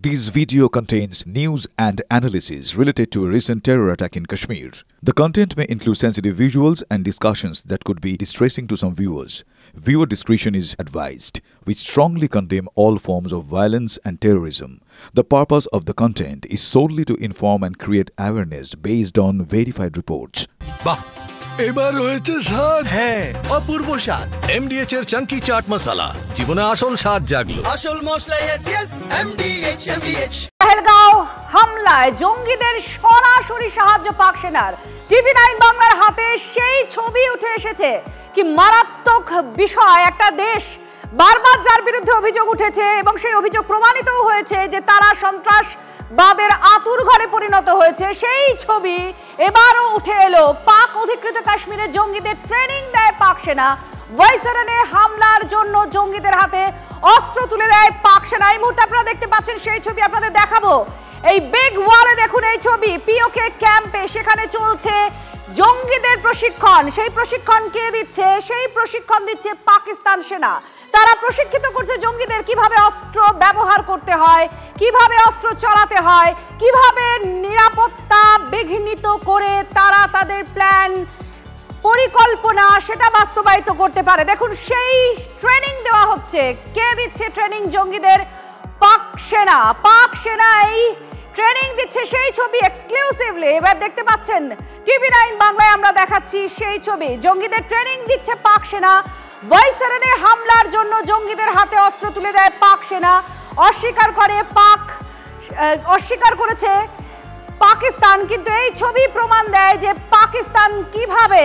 This video contains news and analysis related to a recent terror attack in Kashmir. The content may include sensitive visuals and discussions that could be distressing to some viewers. Viewer discretion is advised. We strongly condemn all forms of violence and terrorism. The purpose of the content is solely to inform and create awareness based on verified reports. বাহ এবার হয়েছে স্বাদ হ্যাঁ অপূর্ব স্বাদ এমডিএচ এর চাঙ্কি চাট মশলা জীবনে আসল স্বাদ জাগলো আসল মশলা এসএস এমডিএচ পহেলগাঁও হামলায় জঙ্গিদের সরাসরি সাহায্য পাক সেনার টিভি9 বাংলার হাতে সেই ছবি উঠে এসেছে কি মারাত্মক বিষয় একটা দেশ বারবার যার বিরুদ্ধে অভিযোগ উঠেছে এবং সেই অভিযোগ প্রমাণিতও হয়েছে যে তারা সন্ত্রাসবাদের আতুর ঘরে পরিণত হয়েছে সেই ছবি এবারও উঠে এলো পাক অধিকৃত কাশ্মীরে জঙ্গিদের ট্রেনিং দেয় পাক সেনা ভাইসরনে হামলার জন্য জঙ্গিদের হাতে অস্ত্র তুলে দেয় পাক সেনা এই মুহূর্তে আপনারা দেখতে পাচ্ছেন সেই ছবি আপনাদের দেখাবো এই বিগ ওয়ালে দেখুন এই ছবি পিওকে ক্যাম্পে সেখানে চলছে জঙ্গিদের প্রশিক্ষণ সেই প্রশিক্ষণ কে দিচ্ছে সেই প্রশিক্ষণ দিচ্ছে পাকিস্তান সেনা তারা প্রশিক্ষিত করছে জঙ্গিদের কিভাবে অস্ত্র ব্যবহার করতে হয় কিভাবে অস্ত্র চালাতে হয় কিভাবে নিরাপত্তা বিঘ্নিত করে তারা তাদের প্ল্যান পরিকল্পনা সেটা বাস্তবায়িত করতে পারে দেখুন সেই ট্রেনিং দেওয়া হচ্ছে কে দিচ্ছে ট্রেনিং জঙ্গিদের পাক সেনা এই ট্রেনিং দিচ্ছে সেই ছবি এক্সক্লুসিভলি এবার দেখতে পাচ্ছেন টিভি9 বাংলায় আমরা দেখাচ্ছি সেই ছবি জঙ্গিদের ট্রেনিং দিচ্ছে পাক সেনা ভাইসরনে হামলার জন্য জঙ্গিদের হাতে অস্ত্র তুলে দেয় পাক সেনা অস্বীকার করেছে পাকিস্তান কিন্তু এই ছবি প্রমাণ দেয় যে পাকিস্তান কিভাবে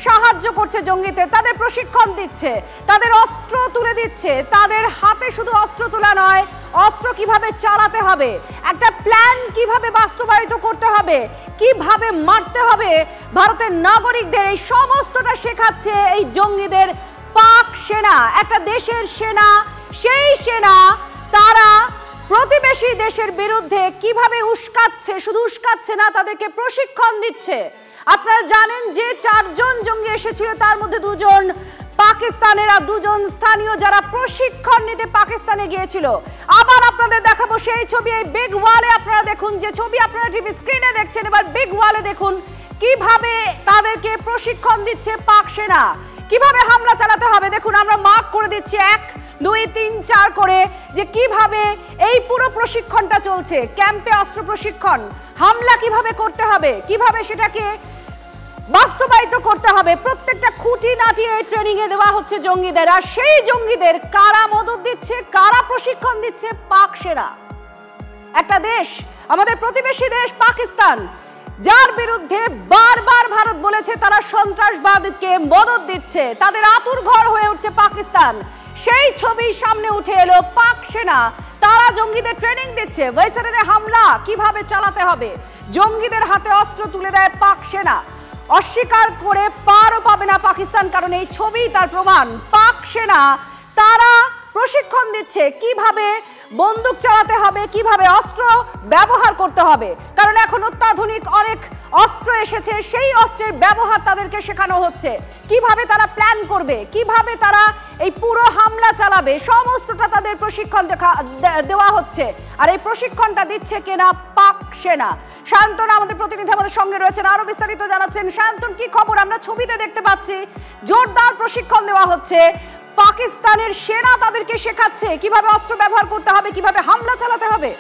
সাহায্য করছে জঙ্গিদের তাদের প্রশিক্ষণ দিচ্ছে তাদের অস্ত্র তুলে দিচ্ছে তাদের হাতে শুধু অস্ত্র তোলা নয় অস্ত্র কিভাবে চালাতে হবে একটা প্ল্যান কিভাবে বাস্তবায়িত করতে হবে কিভাবে মারতে হবে ভারতের নাগরিকদের এই সমস্তটা শেখাচ্ছে এই জঙ্গিদের পাক সেনা একটা দেশের সেনা সেই সেনা তারা প্রতিবেশী দেশের বিরুদ্ধে কিভাবে উস্কাচ্ছে শুধু উস্কাচ্ছে না তাদেরকে প্রশিক্ষণ দিচ্ছে আপনারা জানেন যে 4 জন জঙ্গি এসেছিল তার মধ্যে 2 জন পাকিস্তানের আর 2 জন স্থানীয় যারা প্রশিক্ষণ নিতে পাকিস্তানে গিয়েছিল আবার আপনাদের দেখাবো সেই ছবি এই বিগ ওয়ালে আপনারা দেখুন যে ছবি আপনারা টিভি স্ক্রিনে দেখছেন এবার বিগ ওয়ালে দেখুন কিভাবে তাদেরকে প্রশিক্ষণ দিচ্ছে পাক সেনা কিভাবে হামলা চালাতে হবে দেখুন আমরা মার্ক করে দিচ্ছি 1 2 3 4 করে যে কিভাবে এই পুরো প্রশিক্ষণটা চলছে ক্যাম্পে অস্ত্র প্রশিক্ষণ হামলা কিভাবে করতে হবে কিভাবে সেটাকে বাস্তবায়িত করতে হবে প্রত্যেকটা খুঁটিনাটি এই ট্রেনিং এ দেওয়া হচ্ছে জঙ্গিদের আর সেই জঙ্গিদের কারা মদত দিচ্ছে কারা প্রশিক্ষণ দিচ্ছে পাক সেনা একটা দেশ আমাদের প্রতিবেশী দেশ পাকিস্তান যার বিরুদ্ধে বারবার ভারত বলেছে তারা সন্ত্রাসবাদকে মদত দিচ্ছে তাদের আতুর ঘর হয়ে উঠছে পাকিস্তান সেই ছবি সামনে উঠে এলো পাক সেনা তারা জঙ্গিদের ট্রেনিং দিচ্ছে ভাইসরনে হামলা কিভাবে চালাতে হবে জঙ্গিদের হাতে অস্ত্র তুলে দেয় পাক সেনা অস্বীকার করে পারও পাবে না পাকিস্তান কারণ এই ছবি তার প্রমাণ পাক সেনা তারা প্রশিক্ষণ দিচ্ছে কিভাবে বন্দুক চালাতে হবে কিভাবে অস্ত্র ব্যবহার করতে হবে কারণ এখন অত্যাধুনিক অনেক অস্ত্র এসেছে সেই অস্ত্রের ব্যবহার তাদেরকে শেখানো হচ্ছে কিভাবে তারা প্ল্যান করবে কিভাবে তারা এই পুরো হামলা চালাবে সমস্তটা তাদের প্রশিক্ষণ দেওয়া হচ্ছে আর এই প্রশিক্ষণটা দিচ্ছে কেনা পাক সেনা শান্তন আমাদের প্রতিনিধি আমাদের সঙ্গে রয়েছেন আরো বিস্তারিত জানাচ্ছেন শান্তন কি খবর আমরা ছবিতে দেখতে পাচ্ছি জোরদার প্রশিক্ষণ দেওয়া হচ্ছে পাকিস্তানের সেনা তাদেরকে শেখাচ্ছে কিভাবে অস্ত্র ব্যবহার করতে হবে কিভাবে হামলা চালাতে হবে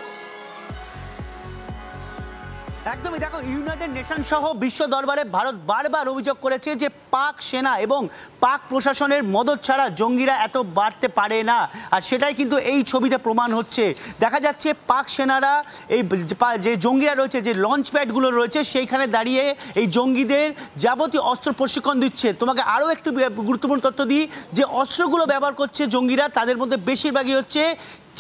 একদমই দেখো ইউনাইটেড নেশন সহ বিশ্ব দরবারে ভারত বারবার অভিযোগ করেছে যে পাক সেনা এবং পাক প্রশাসনের মদত ছাড়া জঙ্গিরা এত বাড়তে পারে না আর সেটাই কিন্তু এই ছবিতে প্রমাণ হচ্ছে দেখা যাচ্ছে পাক সেনারা এই যে জঙ্গিরা রয়েছে যে লঞ্চ প্যাডগুলো রয়েছে সেইখানে দাঁড়িয়ে এই জঙ্গিদের যাবতীয় অস্ত্র প্রশিক্ষণ দিচ্ছে তোমাকে আরও একটু গুরুত্বপূর্ণ তথ্য দিই যে অস্ত্রগুলো ব্যবহার করছে জঙ্গিরা তাদের মধ্যে বেশিরভাগই হচ্ছে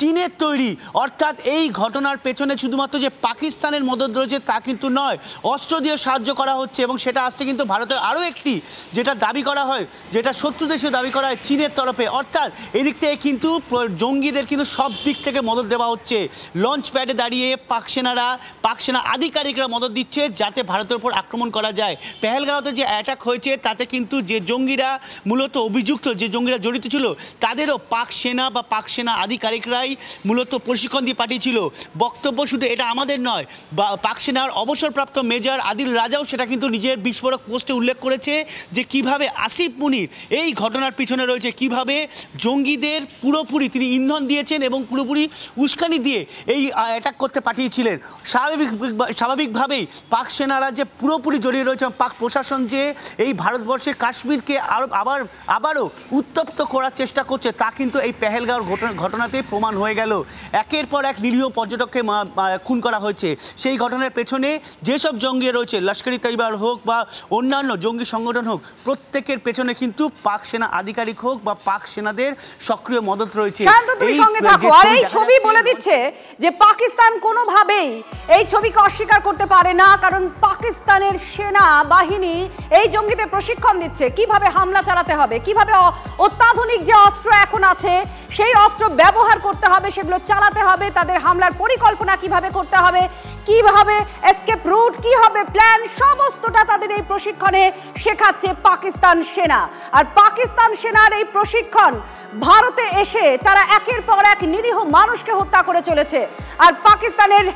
চীনের তৈরি অর্থাৎ এই ঘটনার পেছনে শুধুমাত্র যে পাকিস্তানের মদত রয়েছে তা কিন্তু নয় অস্ত্র দিয়ে সাহায্য করা হচ্ছে এবং সেটা আসছে কিন্তু ভারতের আরও একটি যেটা দাবি করা হয় যেটা শত্রু দেশে দাবি করা হয় চীনের তরফে অর্থাৎ এদিক থেকে কিন্তু জঙ্গিদের কিন্তু সব দিক থেকে মদত দেওয়া হচ্ছে লঞ্চ প্যাডে দাঁড়িয়ে পাক সেনা আধিকারিকরা মদত দিচ্ছে যাতে ভারতের উপর আক্রমণ করা যায় পেহেলগাঁওতে যে অ্যাটাক হয়েছে তাতে কিন্তু যে জঙ্গিরা মূলত অভিযুক্ত যে জঙ্গিরা জড়িত ছিল তাদেরও পাক সেনা বা পাক সেনা আধিকারিকরা সেনারাই মূলত প্রশিক্ষণ দিয়ে পাঠিয়েছিল। বক্তব্য শুধু এটা আমাদের নয়, পাক সেনার অবসরপ্রাপ্ত মেজর আদিল রাজাও সেটা কিন্তু নিজের বিস্ফোরক পোস্টে উল্লেখ করেছে যে কিভাবে আসিফ মুনির এই ঘটনার পিছনে রয়েছে, কিভাবে জঙ্গিদের পুরোপুরি তিনি ইন্ধন দিয়েছেন এবং পুরোপুরি উস্কানি দিয়ে এই অ্যাটাক করতে পাঠিয়েছিলেন। স্বাভাবিকভাবেই পাক সেনারা যে পুরোপুরি জড়িয়ে রয়েছে, পাক প্রশাসন যে এই ভারতবর্ষে কাশ্মীরকে আবারও উত্তপ্ত করার চেষ্টা করছে তা কিন্তু এই পেহেলগাঁওর ঘটনাতে প্রমাণ হয়ে গেল। একের পর এক নিরীহ পর্যটককে খুন করা হয়েছে। সেই ঘটনার পেছনে যেসব জঙ্গি রয়েছে, লস্করি তৈবার হোক বা অন্যান্য জঙ্গি সংগঠন হোক, প্রত্যেকের পেছনে কিন্তু পাক সেনা আধিকারিক হোক বা পাক সেনাদের সক্রিয় মদত রয়েছে। এই ছবি বলে দিচ্ছে যে পাকিস্তান কোনোভাবেই এই ছবিকে অস্বীকার করতে পারে না, কারণ পাকিস্তানের সেনা বাহিনী এই জঙ্গিদের প্রশিক্ষণ দিচ্ছে কিভাবে হামলা চালাতে হবে, কিভাবে অত্যাধুনিক যে অস্ত্র এখন আছে সেই অস্ত্র ব্যবহার করতে হবে, সেগুলো চালাতে হবে, তাদের হামলার পরিকল্পনা কিভাবে করতে হবে, কিভাবে এসকেপ রুট কি হবে, প্ল্যান সমস্তটা তাদের এই প্রশিক্ষণে শেখাচ্ছে পাকিস্তান সেনা। আর পাকিস্তান সেনার এই প্রশিক্ষণ ভারতে এসে তারা একের পর এক নিরীহ মানুষকে হত্যা করে চলেছে। আর পাকিস্তানের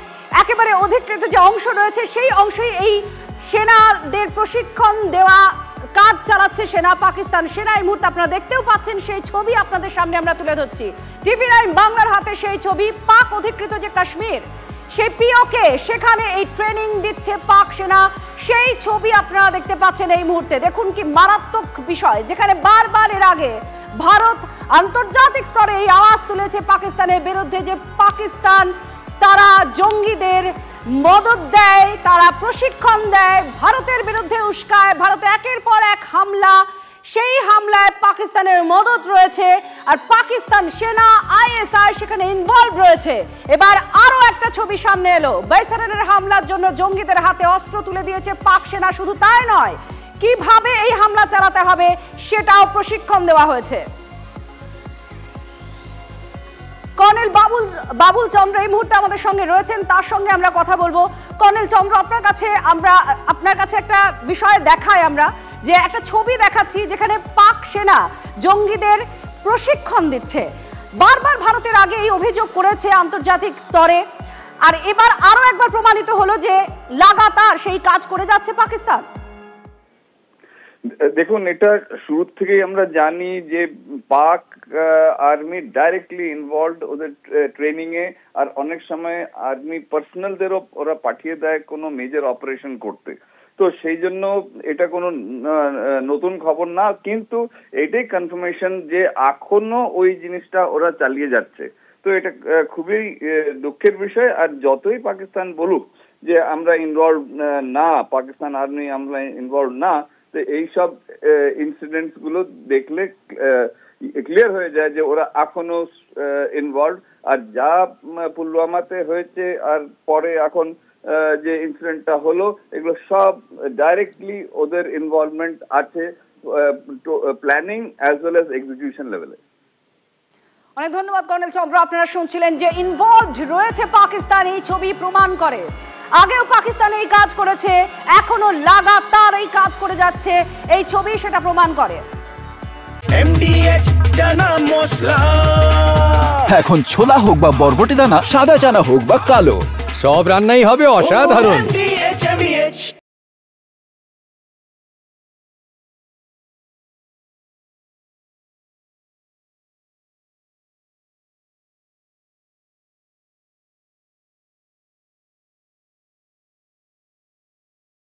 একেবারে অধিকৃত যে অংশ রয়েছে সেই অংশেই এই সেনাদের প্রশিক্ষণ দেওয়া কাজ চালাচ্ছে সেনা, পাকিস্তান সেনা। এই মুহূর্তে আপনারা দেখতেও পাচ্ছেন সেই ছবি আপনাদের সামনে আমরা তুলে ধরছি। TV9 বাংলার হাতে সেই ছবি, পাক অধিকৃত যে কাশ্মীর সেই পিওকে সেখানে এই ট্রেনিং দিচ্ছে পাক সেনা, সেই ছবি আপনারা দেখতে পাচ্ছেন এই মুহূর্তে। দেখুন কি মারাত্মক বিষয়, যেখানে বারবার এর আগে ভারত আন্তর্জাতিক স্তরে এই আওয়াজ তুলেছে পাকিস্তানের বিরুদ্ধে যে পাকিস্তান তারা জঙ্গিদের মদত দেয়, তারা প্রশিক্ষণ দেয়, ভারতের বিরুদ্ধে উস্কায়, ভারতে একের পর এক হামলা, সেই হামলায় পাকিস্তানের মদত রয়েছে আর পাকিস্তান সেনা ISI সেখানে ইনভলভ রয়েছে। এবার আরো একটা ছবি সামনে এলো, বাইসারের হামলার জন্য জঙ্গিদের হাতে অস্ত্র তুলে দিয়েছে পাক সেনা। শুধু তাই নয়, কিভাবে এই হামলা চালাতে হবে সেটাও প্রশিক্ষণ দেওয়া হয়েছে। কর্নেল বাবুল চন্দ্র এই মুহূর্তে আমাদের সঙ্গে রয়েছেন, তার সঙ্গে আমরা কথা বলবো। কর্নেল চন্দ্র, আপনার কাছে একটা বিষয় দেখাই আমরা, যে একটা ছবি দেখাচ্ছি যেখানে পাক সেনা জঙ্গিদের প্রশিক্ষণ দিচ্ছে। বারবার ভারতের আগে এই অভিযোগ করেছে আন্তর্জাতিক স্তরে, আর এবার আরো একবার প্রমাণিত হলো যে লাগাতার সেই কাজ করে যাচ্ছে পাকিস্তান। দেখুন, এটা শুরু থেকেই আমরা জানি যে পাক আর্মি ডাইরেক্টলি ইনভলভড ওদের ট্রেনিং এ, আর অনেক সময় আর্মি পার্সোনালদেরও ওরা পাঠিয়ে দেয় কোনো মেজর অপারেশন করতে। তো সেই জন্য এটা কোনো নতুন খবর না, কিন্তু এটাই কনফার্মেশন যে এখনো ওই জিনিসটা ওরা চালিয়ে যাচ্ছে। তো এটা খুবই দুঃখের বিষয়। আর যতই পাকিস্তান বলুক যে আমরা ইনভলভ না, পাকিস্তান আর্মি আমরা ইনভলভ না, তো এইসব ইনসিডেন্টস গুলো দেখলে ক্লিয়ার হয়ে যায় যে ওরা এখনো ইনভলভ। আর যা পুলওয়ামাতে হয়েছে আর পরে এখন যে ইনসিডেন্টটা হলো, এগুলো সব ডাইরেক্টলি ওদের ইনভলভমেন্ট আছে planning as well as execution লেভেলে। অনেক ধন্যবাদ কর্নেল চন্দ্র। আপনারা শুনছিলেন যে ইনভলভড রয়েছে পাকিস্তান, এই ছবি প্রমাণ করে। আগেও পাকিস্তান এই কাজ করেছে, এখনো লাগাতার এই কাজ করে যাচ্ছে, এই ছবি সেটা প্রমাণ করে। MDH চানা মশলা, এখন ছোলা হোক বা বরবটি দানা, সাদা চানা হোক বা কালো, সব রান্নাই হবে অসাধারণ।